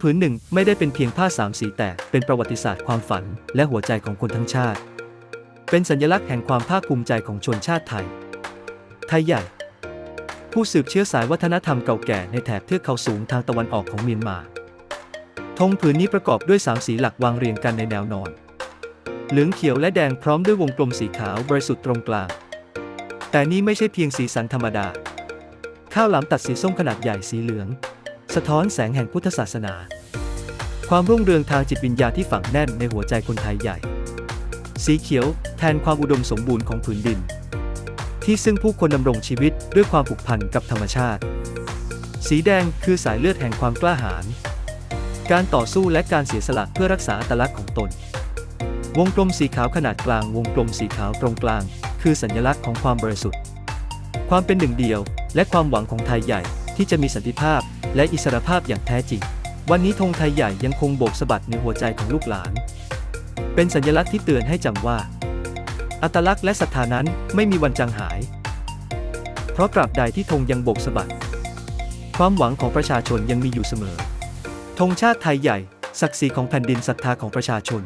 ผืนหนึ่งไม่ได้เป็นเพียงผ้าสามสีแต่เป็นประวัติศาสตร์ความฝันและหัวใจของคนทั้งชาติเป็นสัญลักษณ์แห่งความภาคภูมิใจของชนชาติไทยไทยใหญ่ผู้สืบเชื้อสายวัฒนธรรมเก่าแก่ในแถบเทือกเขาสูงทางตะวันออกของเมียนมาธงผืนนี้ประกอบด้วย3สีหลักวางเรียงกันในแนวนอนเหลืองเขียวและแดงพร้อมด้วยวงกลมสีขาวบริสุทธิ์ตรงกลางแต่นี่ไม่ใช่เพียงสีสันธรรมดาข้าวหลามตัดสีส้มขนาดใหญ่สีเหลืองสะท้อนแสงแห่งพุทธศาสนาความรุ่งเรืองทางจิตวิญญาณที่ฝังแน่นในหัวใจคนไทยใหญ่สีเขียวแทนความอุดมสมบูรณ์ของผืนดินที่ซึ่งผู้คนดำรงชีวิตด้วยความผูกพันกับธรรมชาติสีแดงคือสายเลือดแห่งความกล้าหาญการต่อสู้และการเสียสละเพื่อรักษาอัตลักษณ์ของตนวงกลมสีขาวขนาดกลางวงกลมสีขาวตรงกลางคือสัญลักษณ์ของความบริสุทธิ์ความเป็นหนึ่งเดียวและความหวังของไทยใหญ่ที่จะมีสันติภาพและอิสรภาพอย่างแท้จริงวันนี้ธงไทยใหญ่ยังคงโบกสะบัดในหัวใจของลูกหลานเป็นสัญลักษณ์ที่เตือนให้จำว่าอัตลักษณ์และศรัทธานั้นไม่มีวันจางหายเพราะตราบใดที่ธงยังโบกสะบัดความหวังของประชาชนยังมีอยู่เสมอธงชาติไทยใหญ่ศักดิ์ศรีของแผ่นดินศรัทธาของประชาชน